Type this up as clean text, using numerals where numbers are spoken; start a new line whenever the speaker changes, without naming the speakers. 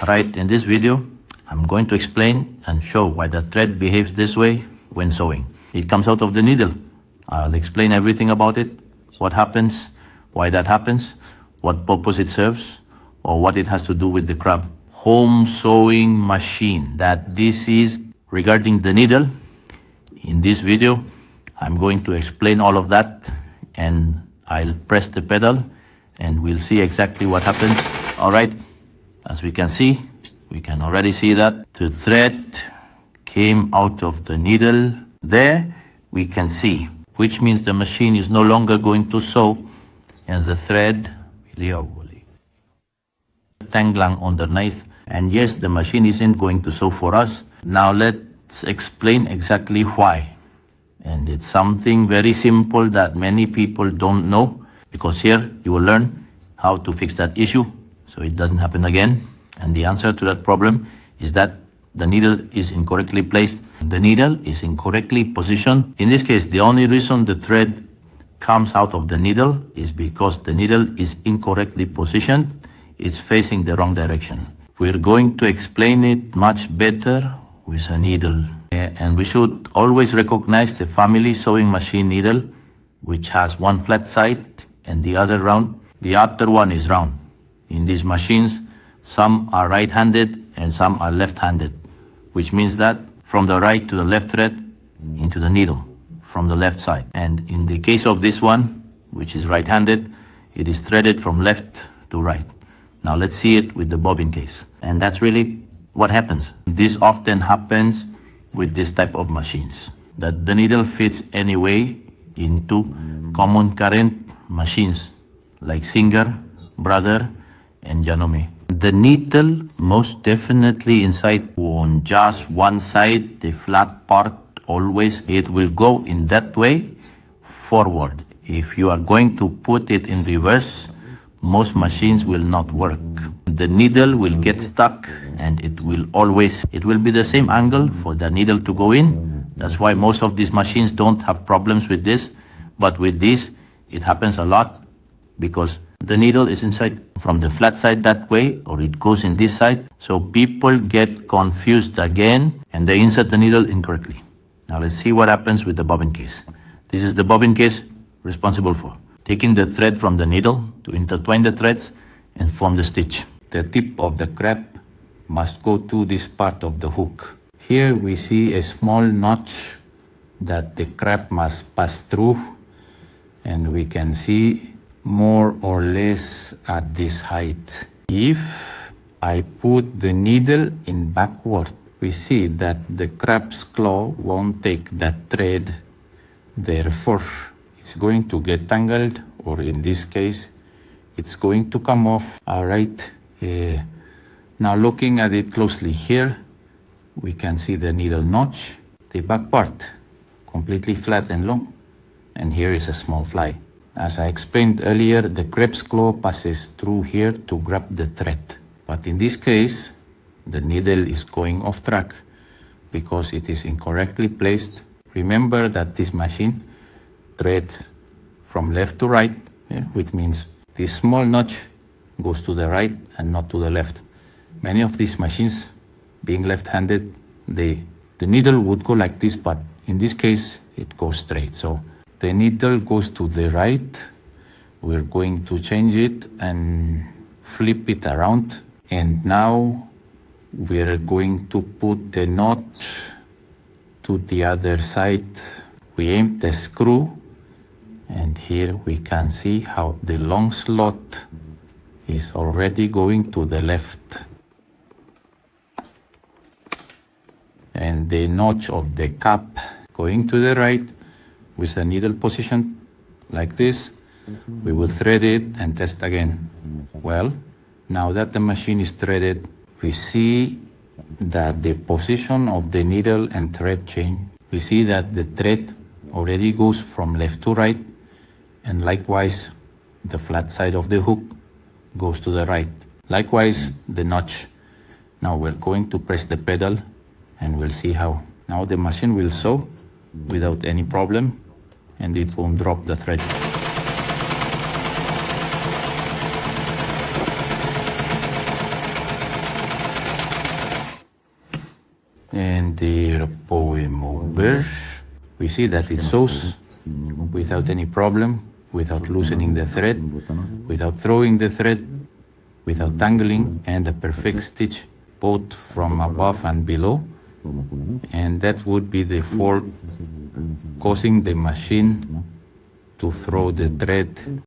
Right, in this video, I'm going to explain and show why the thread behaves this way when sewing. It comes out of the needle. I'll explain everything about it, what happens, why that happens, what purpose it serves, or what it has to do with the crab. Home sewing machine, that this is regarding the needle. In this video, I'm going to explain all of that, and I'll press the pedal and we'll see exactly what happens. All right, as we can see, we can already see that the thread came out of the needle. There we can see, which means the machine is no longer going to sew, and the thread tangling underneath. And yes, the machine isn't going to sew for us. Now let's explain exactly why. And it's something very simple that many people don't know, because here you will learn how to fix that issue so it doesn't happen again. And the answer to that problem is that the needle is incorrectly placed. The needle is incorrectly positioned. In this case, the only reason the thread comes out of the needle is because the needle is incorrectly positioned. It's facing the wrong direction. We're going to explain it much better with a needle. And we should always recognize the family sewing machine needle, which has one flat side and the other round. The other one is round. In these machines, some are right-handed and some are left-handed, which means that from the right to the left thread into the needle from the left side. And in the case of this one, which is right-handed, it is threaded from left to right. Now let's see it with the bobbin case. And that's really what happens. This often happens with this type of machines, that the needle fits anyway into common current machines like Singer, Brother, and Janome. The needle most definitely inside on just one side, the flat part, always it will go in that way forward. If you are going to put it in reverse, most machines will not work. The needle will get stuck, and it will be the same angle for the needle to go in. That's why most of these machines don't have problems with this, but with this it happens a lot, because the needle is inside from the flat side that way, or it goes in this side. So people get confused again and they insert the needle incorrectly. Now let's see what happens with the bobbin case. This is the bobbin case responsible for taking the thread from the needle to intertwine the threads and form the stitch. The tip of the crab must go to this part of the hook. Here we see a small notch that the crab must pass through, and we can see more or less at this height. If I put the needle in backward, we see that the crab's claw won't take that thread. Therefore, it's going to get tangled, or in this case, it's going to come off. All right. Now looking at it closely here, we can see the needle notch, the back part completely flat and long, and here is a small fly. As I explained earlier, the crab's claw passes through here to grab the thread. But in this case, the needle is going off track because it is incorrectly placed. Remember that this machine threads from left to right, which means this small notch goes to the right and not to the left. Many of these machines, being left-handed, the needle would go like this, but in this case, it goes straight. So the needle goes to the right. We're going to change it and flip it around. And now we're going to put the knot to the other side. We aim the screw, and here we can see how the long slot is already going to the left. And the notch of the cap going to the right. With the needle positioned like this, we will thread it and test again. Well, now that the machine is threaded, we see that the position of the needle and thread change. We see that the thread already goes from left to right, and likewise, the flat side of the hook goes to the right. Likewise, the notch. Now we're going to press the pedal and we'll see how. Now the machine will sew without any problem, and it won't drop the thread. the poem over. We see that it sews without any problem, without loosening the thread, without throwing the thread, without tangling, and a perfect stitch both from above and below. And that would be the fault causing the machine to throw the thread